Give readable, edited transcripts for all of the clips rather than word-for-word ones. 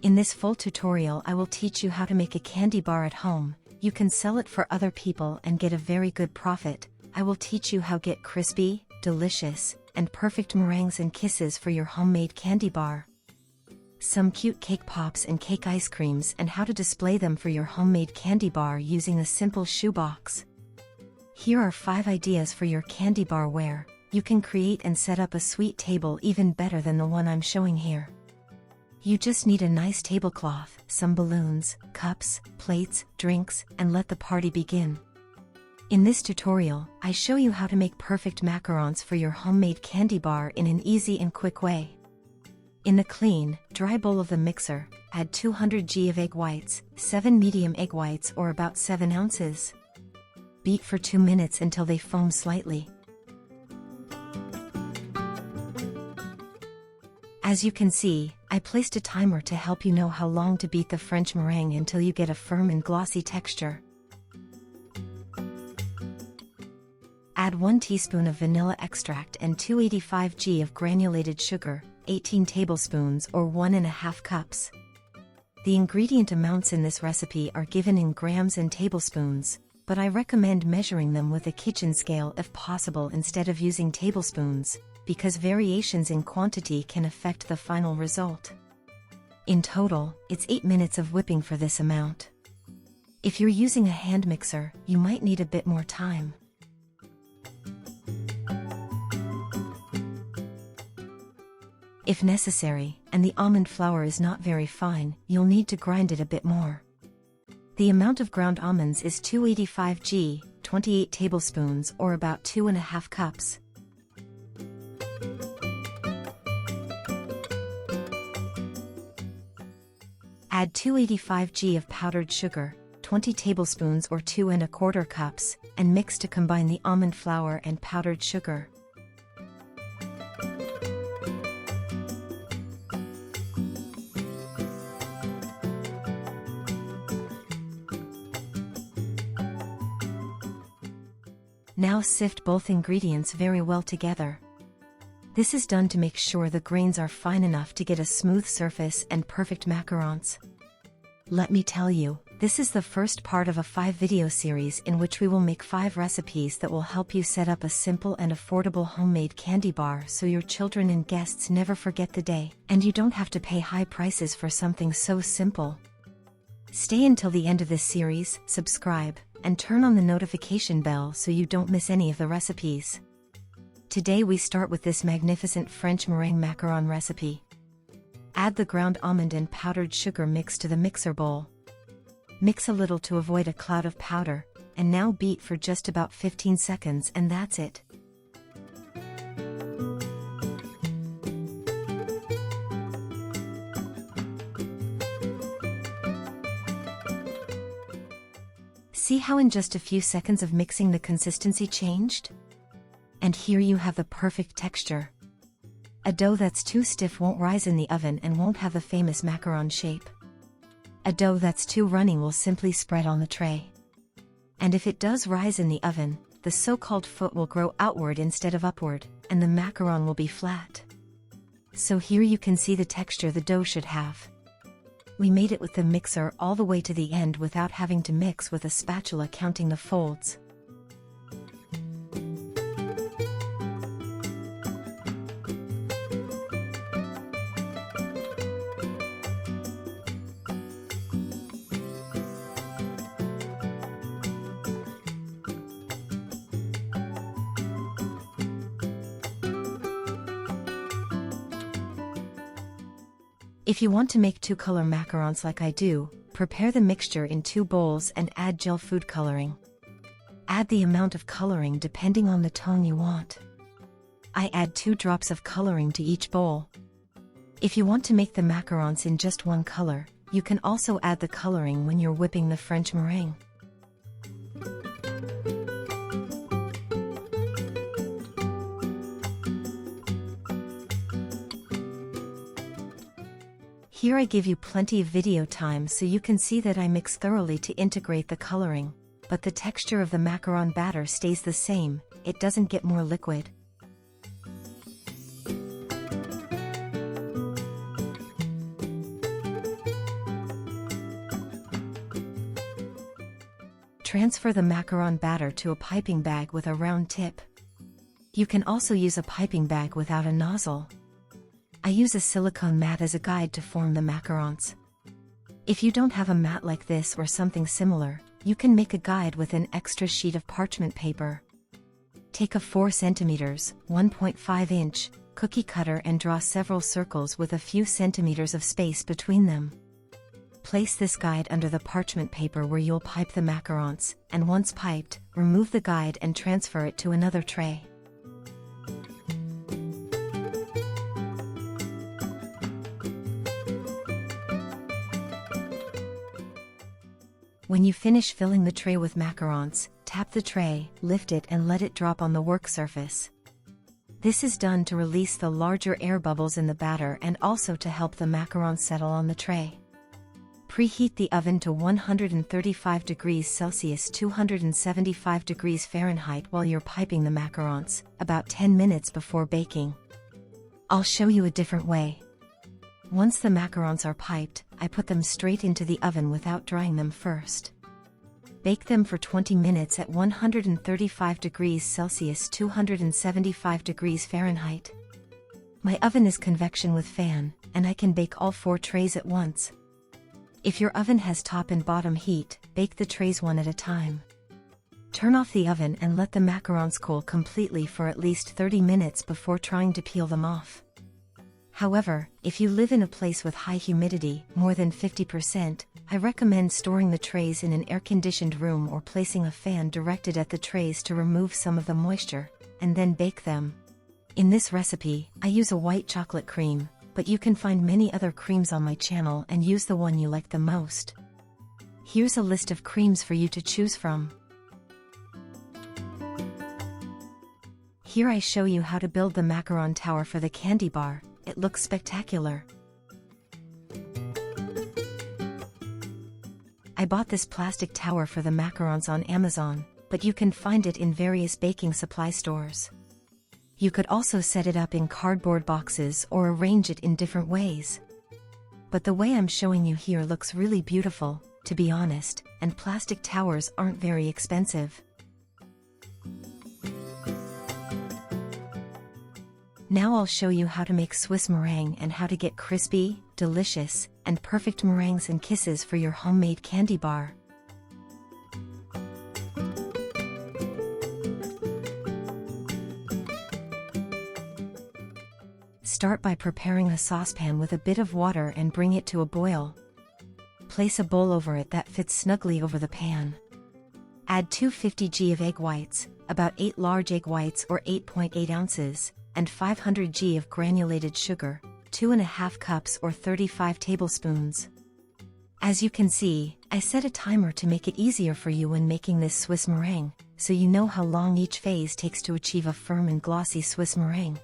In this full tutorial I will teach you how to make a candy bar at home. You can sell it for other people and get a very good profit. I will teach you how to get crispy, delicious, and perfect meringues and kisses for your homemade candy bar. Some cute cake pops and cake ice creams and how to display them for your homemade candy bar using a simple shoebox. Here are 5 ideas for your candy bar where you can create and set up a sweet table even better than the one I'm showing here. You just need a nice tablecloth, some balloons, cups, plates, drinks, and let the party begin. In this tutorial, I show you how to make perfect macarons for your homemade candy bar in an easy and quick way. In the clean, dry bowl of the mixer, add 200 g of egg whites, 7 medium egg whites or about 7 ounces. Beat for 2 minutes until they foam slightly. As you can see, I placed a timer to help you know how long to beat the French meringue until you get a firm and glossy texture. Add 1 teaspoon of vanilla extract and 285 g of granulated sugar, 18 tablespoons or 1½ cups. The ingredient amounts in this recipe are given in grams and tablespoons, but I recommend measuring them with a kitchen scale if possible instead of using tablespoons, because variations in quantity can affect the final result. In total, it's 8 minutes of whipping for this amount. If you're using a hand mixer, you might need a bit more time. If necessary, and the almond flour is not very fine, you'll need to grind it a bit more. The amount of ground almonds is 285 g, 28 tablespoons or about 2½ cups. Add 285 g of powdered sugar, 20 tablespoons or 2¼ cups, and mix to combine the almond flour and powdered sugar. Now sift both ingredients very well together. This is done to make sure the grains are fine enough to get a smooth surface and perfect macarons. Let me tell you, this is the first part of a 5-video series in which we will make 5 recipes that will help you set up a simple and affordable homemade candy bar so your children and guests never forget the day, and you don't have to pay high prices for something so simple. Stay until the end of this series, subscribe, and turn on the notification bell so you don't miss any of the recipes. Today we start with this magnificent French meringue macaron recipe. Add the ground almond and powdered sugar mix to the mixer bowl. Mix a little to avoid a cloud of powder, and now beat for just about 15 seconds and that's it. See how in just a few seconds of mixing the consistency changed? And here you have the perfect texture. A dough that's too stiff won't rise in the oven and won't have the famous macaron shape. A dough that's too runny will simply spread on the tray. And if it does rise in the oven, the so-called foot will grow outward instead of upward, and the macaron will be flat. So here you can see the texture the dough should have. We made it with the mixer all the way to the end without having to mix with a spatula counting the folds. If you want to make 2-color macarons like I do, prepare the mixture in 2 bowls and add gel food coloring. Add the amount of coloring depending on the tone you want. I add 2 drops of coloring to each bowl. If you want to make the macarons in just one color, you can also add the coloring when you're whipping the French meringue. Here I give you plenty of video time so you can see that I mix thoroughly to integrate the coloring, but the texture of the macaron batter stays the same, it doesn't get more liquid. Transfer the macaron batter to a piping bag with a round tip. You can also use a piping bag without a nozzle. I use a silicone mat as a guide to form the macarons. If you don't have a mat like this or something similar, you can make a guide with an extra sheet of parchment paper. Take a 4 cm, 1.5 inch, cookie cutter and draw several circles with a few centimeters of space between them. Place this guide under the parchment paper where you'll pipe the macarons, and once piped, remove the guide and transfer it to another tray. When you finish filling the tray with macarons, tap the tray, lift it and let it drop on the work surface. This is done to release the larger air bubbles in the batter and also to help the macarons settle on the tray. Preheat the oven to 135 degrees Celsius 275 degrees Fahrenheit while you're piping the macarons, about 10 minutes before baking. I'll show you a different way. Once the macarons are piped, I put them straight into the oven without drying them first. Bake them for 20 minutes at 135 degrees Celsius 275 degrees Fahrenheit. My oven is convection with fan, and I can bake all 4 trays at once. If your oven has top and bottom heat, bake the trays one at a time. Turn off the oven and let the macarons cool completely for at least 30 minutes before trying to peel them off. However, if you live in a place with high humidity, more than 50%, I recommend storing the trays in an air-conditioned room or placing a fan directed at the trays to remove some of the moisture, and then bake them. In this recipe, I use a white chocolate cream, but you can find many other creams on my channel and use the one you like the most. Here's a list of creams for you to choose from. Here I show you how to build the macaron tower for the candy bar. It looks spectacular. I bought this plastic tower for the macarons on Amazon, but you can find it in various baking supply stores. You could also set it up in cardboard boxes or arrange it in different ways. But the way I'm showing you here looks really beautiful, to be honest, and plastic towers aren't very expensive. Now I'll show you how to make Swiss meringue and how to get crispy, delicious, and perfect meringues and kisses for your homemade candy bar. Start by preparing a saucepan with a bit of water and bring it to a boil. Place a bowl over it that fits snugly over the pan. Add 250 g of egg whites, about 8 large egg whites or 8.8 ounces, and 500 g of granulated sugar, 2.5 cups or 35 tablespoons. As you can see, I set a timer to make it easier for you when making this Swiss meringue, so you know how long each phase takes to achieve a firm and glossy Swiss meringue.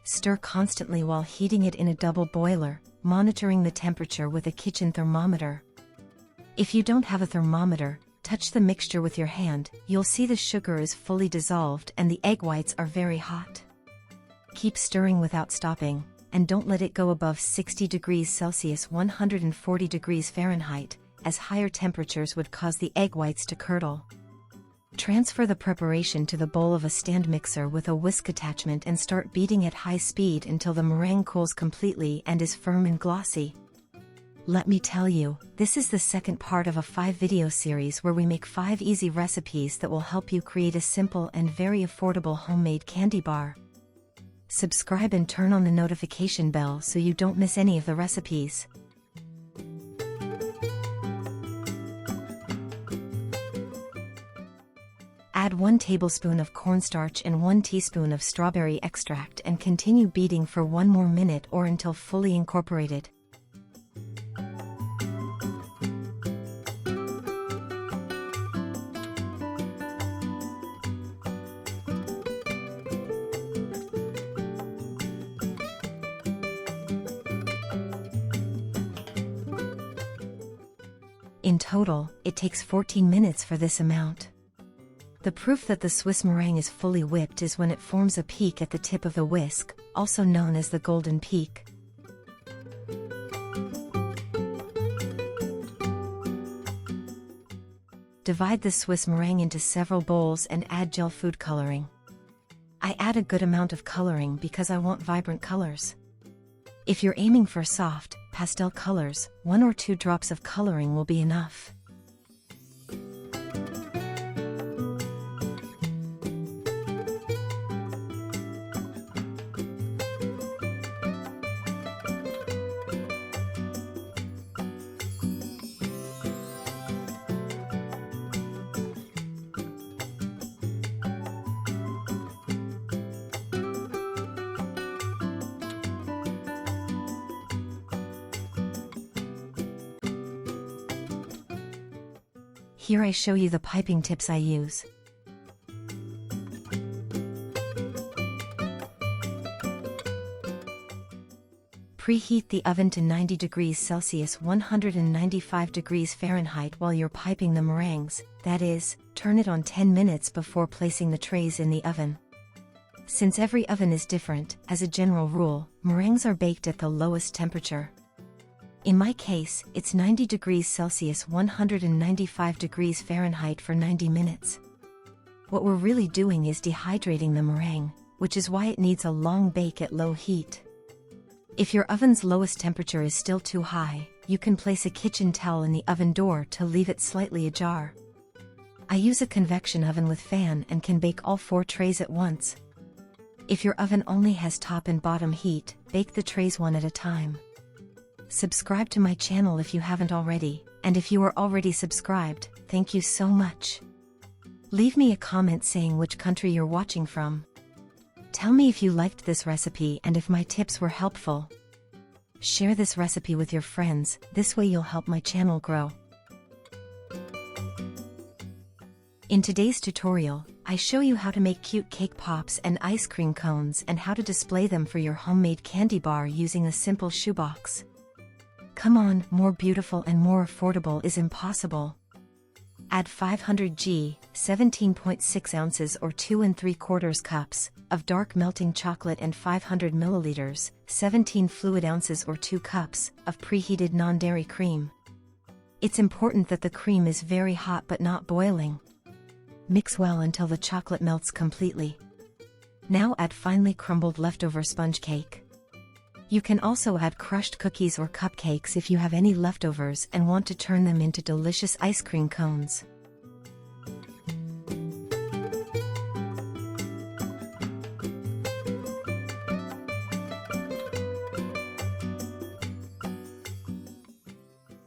Stir constantly while heating it in a double boiler, monitoring the temperature with a kitchen thermometer. If you don't have a thermometer, touch the mixture with your hand, you'll see the sugar is fully dissolved and the egg whites are very hot. Keep stirring without stopping, and don't let it go above 60 degrees Celsius 140 degrees Fahrenheit, as higher temperatures would cause the egg whites to curdle. Transfer the preparation to the bowl of a stand mixer with a whisk attachment and start beating at high speed until the meringue cools completely and is firm and glossy. Let me tell you, this is the second part of a 5-video series where we make 5 easy recipes that will help you create a simple and very affordable homemade candy bar. Subscribe and turn on the notification bell so you don't miss any of the recipes. Add 1 tablespoon of cornstarch and 1 teaspoon of strawberry extract and continue beating for 1 more minute or until fully incorporated. In total, it takes 14 minutes for this amount. The proof that the Swiss meringue is fully whipped is when it forms a peak at the tip of the whisk, also known as the golden peak. divide the Swiss meringue into several bowls and add gel food coloring. I add a good amount of coloring because I want vibrant colors. If you're aiming for soft, pastel colors, 1 or 2 drops of coloring will be enough. Here I show you the piping tips I use. Preheat the oven to 90 degrees Celsius 195 degrees Fahrenheit while you're piping the meringues, that is, turn it on 10 minutes before placing the trays in the oven. Since every oven is different, as a general rule, meringues are baked at the lowest temperature. In my case, it's 90 degrees Celsius 195 degrees Fahrenheit for 90 minutes. What we're really doing is dehydrating the meringue, which is why it needs a long bake at low heat. If your oven's lowest temperature is still too high, you can place a kitchen towel in the oven door to leave it slightly ajar. I use a convection oven with fan and can bake all 4 trays at once. If your oven only has top and bottom heat, bake the trays one at a time. Subscribe to my channel if you haven't already, and if you are already subscribed, thank you so much. Leave me a comment saying which country you're watching from. Tell me if you liked this recipe and if my tips were helpful. Share this recipe with your friends, this way you'll help my channel grow. In today's tutorial, I show you how to make cute cake pops and ice cream cones and how to display them for your homemade candy bar using a simple shoebox. Come on, more beautiful and more affordable is impossible. Add 500 g, 17.6 ounces or 2 3/4 cups, of dark melting chocolate and 500 milliliters, 17 fluid ounces or 2 cups, of preheated non-dairy cream. It's important that the cream is very hot but not boiling. Mix well until the chocolate melts completely. Now add finely crumbled leftover sponge cake. You can also add crushed cookies or cupcakes if you have any leftovers and want to turn them into delicious ice cream cones.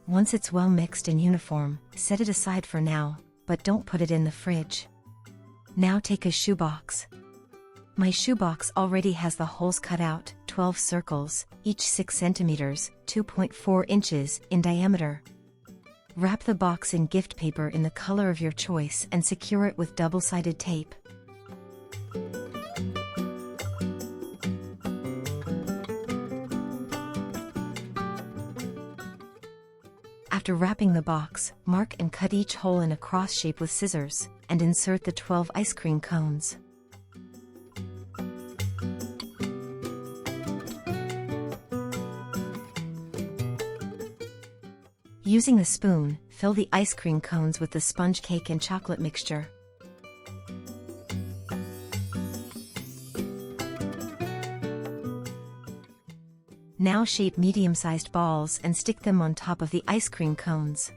Once it's well mixed and uniform, set it aside for now, but don't put it in the fridge. Now take a shoebox. My shoebox already has the holes cut out, 12 circles, each 6 centimeters, 2.4 inches, in diameter. Wrap the box in gift paper in the color of your choice and secure it with double-sided tape. After wrapping the box, mark and cut each hole in a cross shape with scissors, and insert the 12 ice cream cones. Using a spoon, fill the ice cream cones with the sponge cake and chocolate mixture. Now shape medium-sized balls and stick them on top of the ice cream cones.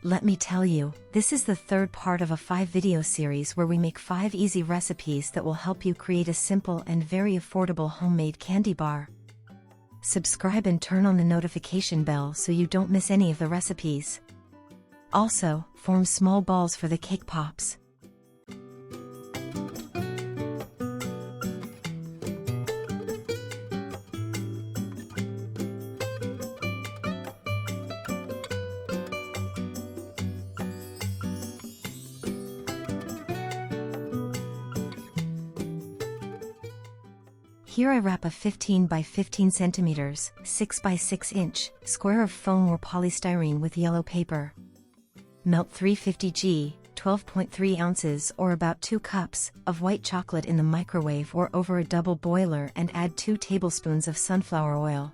Let me tell you, this is the 3rd part of a 5-video series where we make 5 easy recipes that will help you create a simple and very affordable homemade candy bar. Subscribe and turn on the notification bell so you don't miss any of the recipes. Also, form small balls for the cake pops. Here I wrap a 15 by 15 centimeters, 6 by 6 inch, square of foam or polystyrene with yellow paper. Melt 350 g, 12.3 ounces or about 2 cups, of white chocolate in the microwave or over a double boiler and add 2 tablespoons of sunflower oil.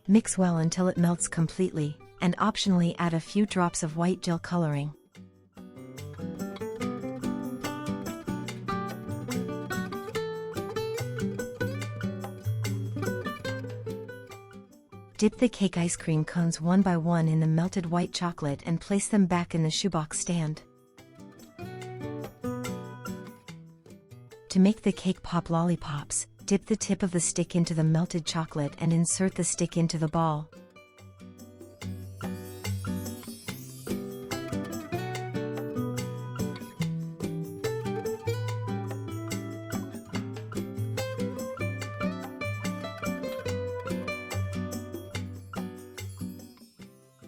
Mix well until it melts completely, and optionally add a few drops of white gel coloring. Dip the cake ice cream cones one by one in the melted white chocolate and place them back in the shoebox stand. To make the cake pop lollipops, dip the tip of the stick into the melted chocolate and insert the stick into the ball.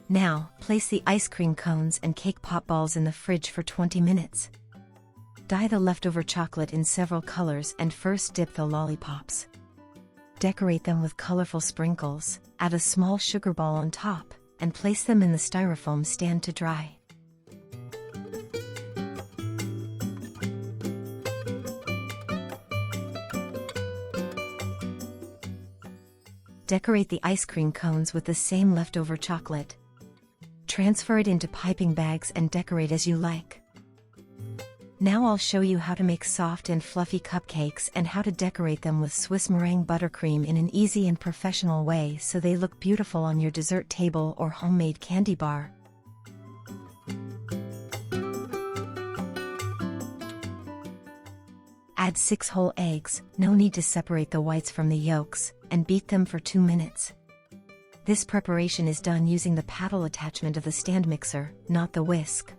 Now, place the ice cream cones and cake pop balls in the fridge for 20 minutes. Dye the leftover chocolate in several colors and first dip the lollipops. Decorate them with colorful sprinkles, add a small sugar ball on top, and place them in the styrofoam stand to dry. Decorate the ice cream cones with the same leftover chocolate. Transfer it into piping bags and decorate as you like. Now I'll show you how to make soft and fluffy cupcakes and how to decorate them with Swiss meringue buttercream in an easy and professional way so they look beautiful on your dessert table or homemade candy bar. Add 6 whole eggs, no need to separate the whites from the yolks, and beat them for 2 minutes. This preparation is done using the paddle attachment of the stand mixer, not the whisk.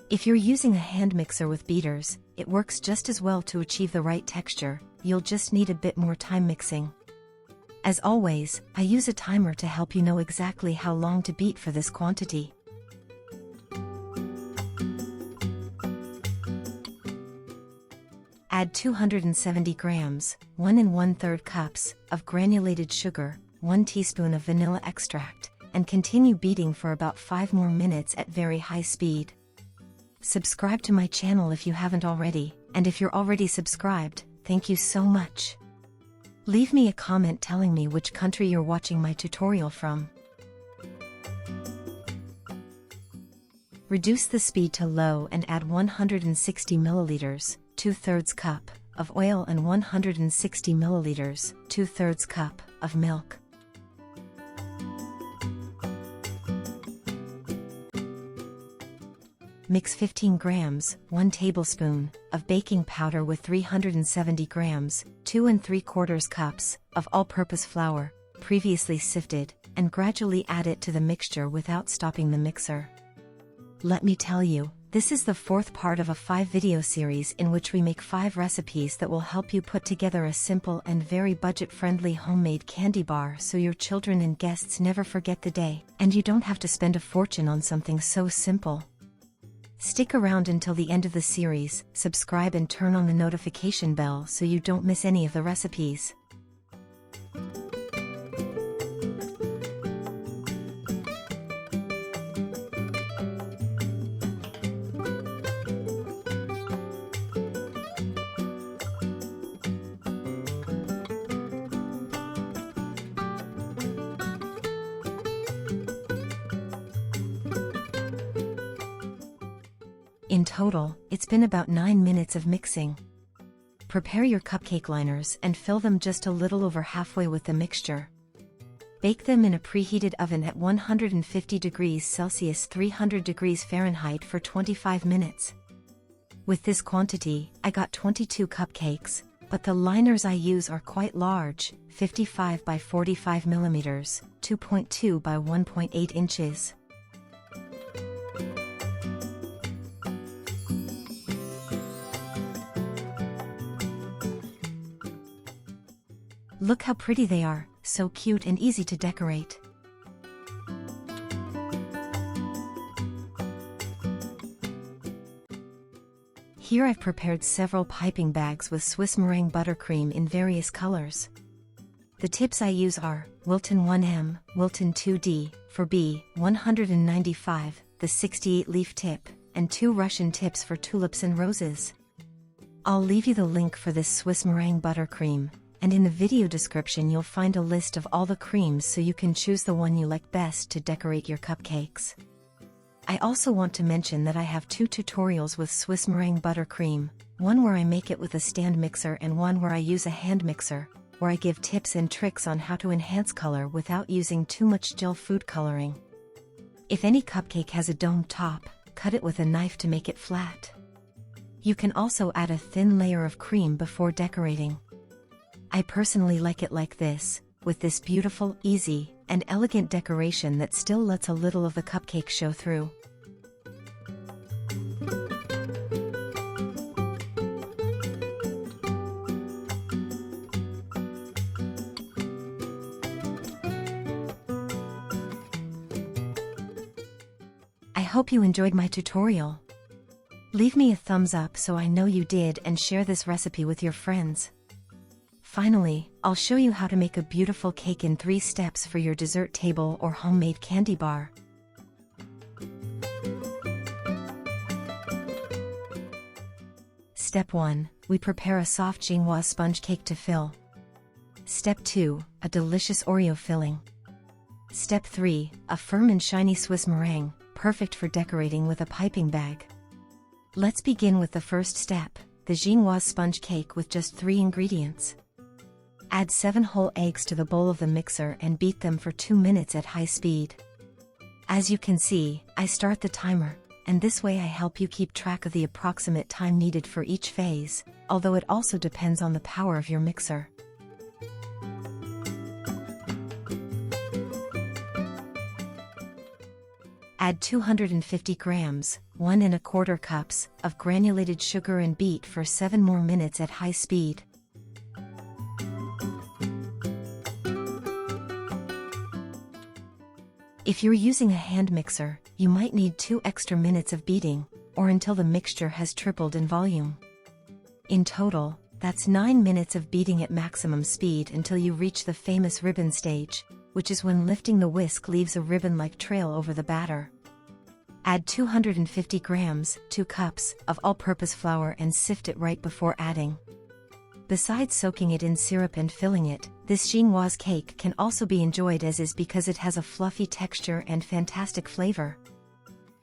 If you're using a hand mixer with beaters, it works just as well to achieve the right texture, you'll just need a bit more time mixing. As always, I use a timer to help you know exactly how long to beat for this quantity. Add 270 grams, 1 1/3 cups, of granulated sugar, 1 teaspoon of vanilla extract, and continue beating for about 5 more minutes at very high speed. Subscribe to my channel if you haven't already, and if you're already subscribed, thank you so much. Leave me a comment telling me which country you're watching my tutorial from. Reduce the speed to low and add 160 milliliters, 2/3 cup, of oil and 160 milliliters, 2/3 cup, of milk. Mix 15 grams, 1 tablespoon, of baking powder with 370 grams, 2 3/4 cups, of all-purpose flour, previously sifted, and gradually add it to the mixture without stopping the mixer. Let me tell you, this is the 4th part of a 5-video series in which we make 5 recipes that will help you put together a simple and very budget-friendly homemade candy bar so your children and guests never forget the day, and you don't have to spend a fortune on something so simple. Stick around until the end of the series, subscribe and turn on the notification bell so you don't miss any of the recipes. In total, it's been about 9 minutes of mixing. Prepare your cupcake liners and fill them just a little over halfway with the mixture. Bake them in a preheated oven at 150 degrees Celsius 300 degrees Fahrenheit for 25 minutes. With this quantity, I got 22 cupcakes, but the liners I use are quite large, 55 by 45 millimeters, 2.2 by 1.8 inches. Look how pretty they are, so cute and easy to decorate. Here I've prepared several piping bags with Swiss meringue buttercream in various colors. The tips I use are Wilton 1M, Wilton 2D, for B, 195, the 68 leaf tip, and 2 Russian tips for tulips and roses. I'll leave you the link for this Swiss meringue buttercream, and in the video description you'll find a list of all the creams so you can choose the one you like best to decorate your cupcakes. I also want to mention that I have 2 tutorials with Swiss Meringue buttercream, one where I make it with a stand mixer and one where I use a hand mixer, where I give tips and tricks on how to enhance color without using too much gel food coloring. If any cupcake has a domed top, cut it with a knife to make it flat. You can also add a thin layer of cream before decorating. I personally like it like this, with this beautiful, easy, and elegant decoration that still lets a little of the cupcake show through. I hope you enjoyed my tutorial. Leave me a thumbs up so I know you did and share this recipe with your friends. Finally, I'll show you how to make a beautiful cake in 3 steps for your dessert table or homemade candy bar. Step 1. We prepare a soft chinoise sponge cake to fill. Step 2. A delicious Oreo filling. Step 3. A firm and shiny Swiss meringue, perfect for decorating with a piping bag. Let's begin with the first step, the chinoise sponge cake with just 3 ingredients. Add 7 whole eggs to the bowl of the mixer and beat them for 2 minutes at high speed. As you can see, I start the timer, and this way I help you keep track of the approximate time needed for each phase, although it also depends on the power of your mixer. Add 250 grams, 1 1/4 cups, of granulated sugar and beat for 7 more minutes at high speed. If you're using a hand mixer, you might need 2 extra minutes of beating, or until the mixture has tripled in volume. In total, that's 9 minutes of beating at maximum speed until you reach the famous ribbon stage, which is when lifting the whisk leaves a ribbon-like trail over the batter. Add 250 grams, 2 cups, of all-purpose flour and sift it right before adding. Besides soaking it in syrup and filling it, this chinoise cake can also be enjoyed as is because it has a fluffy texture and fantastic flavor.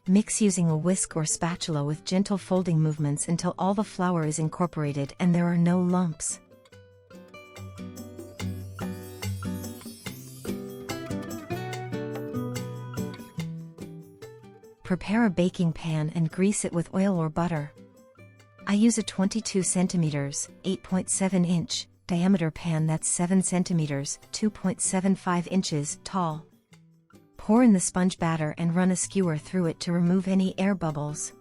Mix using a whisk or spatula with gentle folding movements until all the flour is incorporated and there are no lumps. Prepare a baking pan and grease it with oil or butter. I use a 22 cm, 8.7 inch, diameter pan that's 7 cm, 2.75 inches, tall. Pour in the sponge batter and run a skewer through it to remove any air bubbles.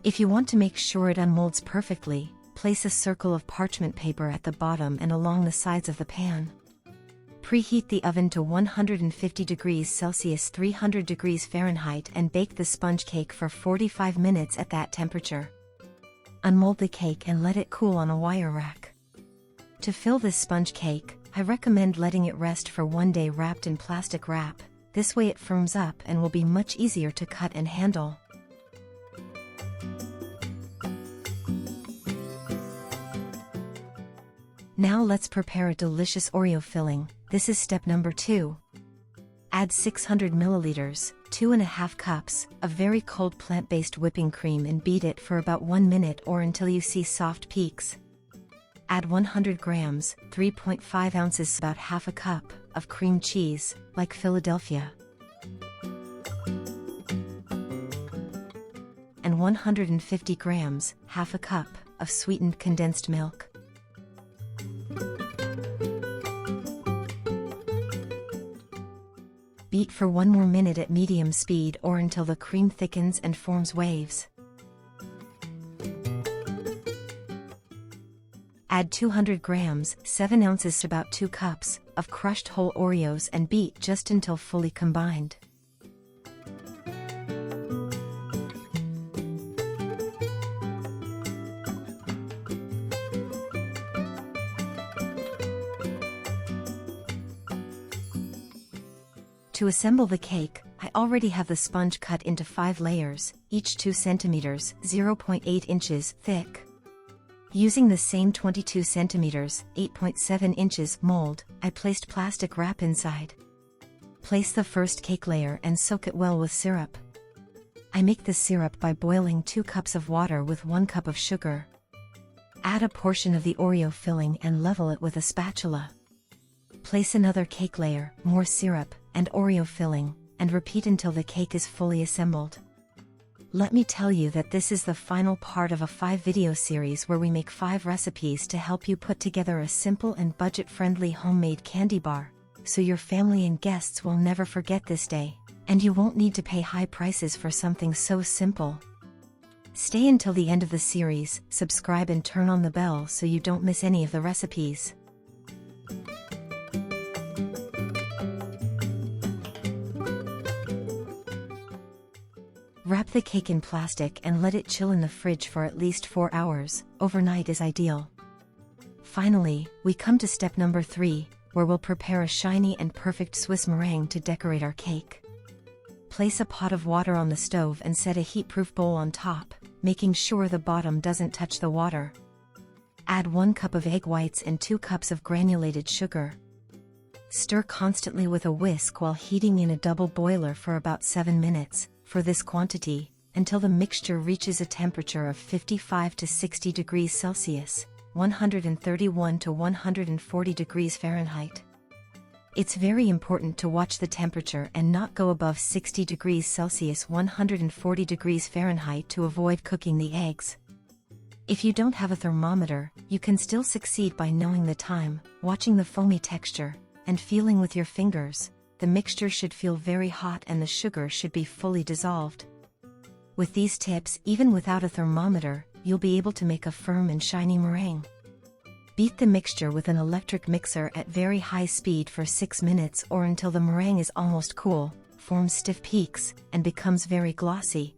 If you want to make sure it unmolds perfectly, place a circle of parchment paper at the bottom and along the sides of the pan. Preheat the oven to 150 degrees Celsius 300 degrees Fahrenheit and bake the sponge cake for 45 minutes at that temperature. Unmold the cake and let it cool on a wire rack. To fill this sponge cake, I recommend letting it rest for 1 day wrapped in plastic wrap. This way it firms up and will be much easier to cut and handle. Now let's prepare a delicious Oreo filling. This is step number 2. Add 600 milliliters, 2½ cups, of very cold plant-based whipping cream and beat it for about 1 minute or until you see soft peaks. Add 100 grams, 3.5 ounces, about ½ cup, of cream cheese, like Philadelphia. And 150 grams, ½ cup, of sweetened condensed milk. Beat for 1 more minute at medium speed or until the cream thickens and forms waves. Add 200 grams, 7 ounces, about 2 cups, of crushed whole Oreos and beat just until fully combined. To assemble the cake, I already have the sponge cut into 5 layers, each 2 centimeters, 0.8 inches thick. Using the same 22 centimeters, 8.7 inches mold, I placed plastic wrap inside. Place the first cake layer and soak it well with syrup. I make the syrup by boiling 2 cups of water with 1 cup of sugar. Add a portion of the Oreo filling and level it with a spatula. Place another cake layer, more syrup, and Oreo filling, and repeat until the cake is fully assembled. Let me tell you that this is the final part of a 5-video series where we make 5 recipes to help you put together a simple and budget-friendly homemade candy bar, so your family and guests will never forget this day, and you won't need to pay high prices for something so simple. Stay until the end of the series, subscribe and turn on the bell so you don't miss any of the recipes. Wrap the cake in plastic and let it chill in the fridge for at least 4 hours. Overnight is ideal. Finally, we come to step number 3, where we'll prepare a shiny and perfect Swiss meringue to decorate our cake. Place a pot of water on the stove and set a heat-proof bowl on top, making sure the bottom doesn't touch the water. Add 1 cup of egg whites and 2 cups of granulated sugar. Stir constantly with a whisk while heating in a double boiler for about 7 minutes, for this quantity, until the mixture reaches a temperature of 55 to 60 degrees Celsius, 131 to 140 degrees Fahrenheit. It's very important to watch the temperature and not go above 60 degrees Celsius 140 degrees Fahrenheit to avoid cooking the eggs. If you don't have a thermometer, you can still succeed by knowing the time, watching the foamy texture, and feeling with your fingers. The mixture should feel very hot and the sugar should be fully dissolved. With these tips, even without a thermometer, you'll be able to make a firm and shiny meringue. Beat the mixture with an electric mixer at very high speed for 6 minutes or until the meringue is almost cool, forms stiff peaks, and becomes very glossy.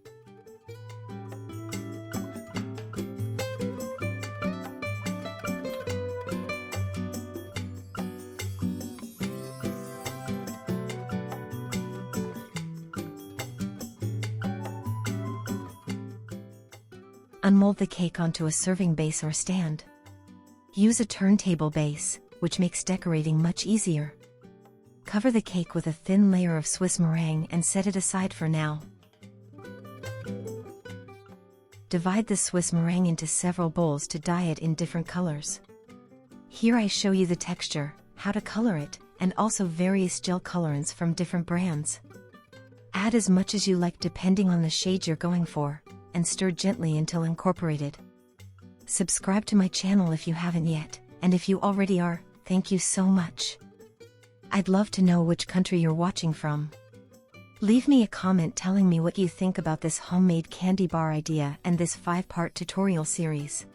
Unmold the cake onto a serving base or stand. Use a turntable base, which makes decorating much easier. Cover the cake with a thin layer of Swiss meringue and set it aside for now. Divide the Swiss meringue into several bowls to dye it in different colors. Here I show you the texture, how to color it, and also various gel colorants from different brands. Add as much as you like depending on the shade you're going for, and stir gently until incorporated. Subscribe to my channel if you haven't yet, and if you already are, thank you so much. I'd love to know which country you're watching from. Leave me a comment telling me what you think about this homemade candy bar idea and this 5-part tutorial series.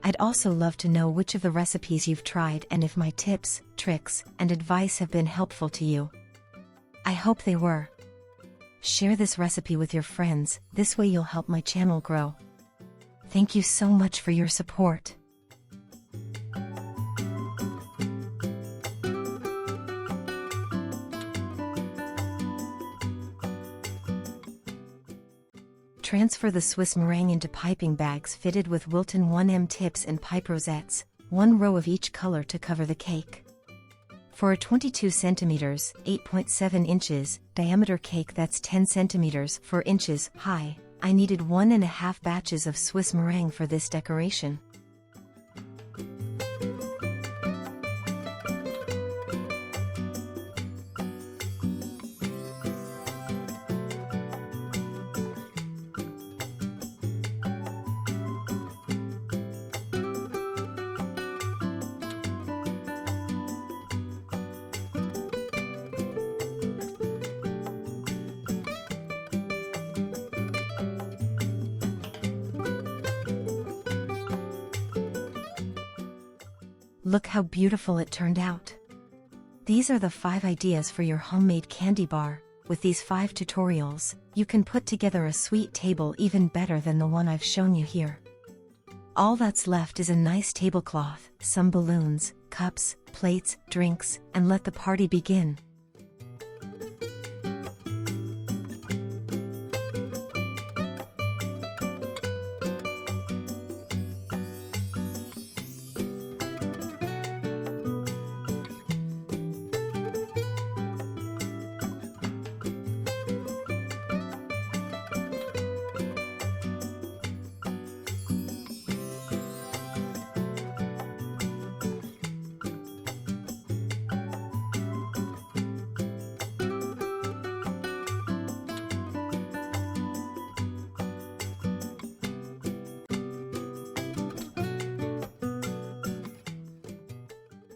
I'd also love to know which of the recipes you've tried and if my tips, tricks, and advice have been helpful to you. I hope they were. Share this recipe with your friends, this way you'll help my channel grow. Thank you so much for your support. Transfer the Swiss meringue into piping bags fitted with Wilton 1M tips and pipe rosettes, 1 row of each color to cover the cake. For a 22 centimeters, 8.7 inches, diameter cake that's 10 centimeters, 4 inches high, I needed 1.5 batches of Swiss meringue for this decoration. Look how beautiful it turned out. These are the 5 ideas for your homemade candy bar. With these 5 tutorials, you can put together a sweet table even better than the one I've shown you here. All that's left is a nice tablecloth, some balloons, cups, plates, drinks, and let the party begin.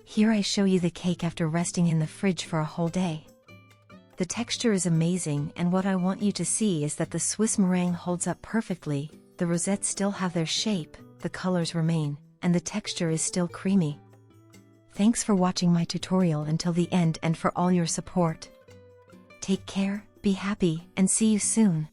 Here I show you the cake after resting in the fridge for a whole day. The texture is amazing, and what I want you to see is that the Swiss meringue holds up perfectly, the rosettes still have their shape, the colors remain, and the texture is still creamy. Thanks for watching my tutorial until the end and for all your support. Take care, be happy, and see you soon.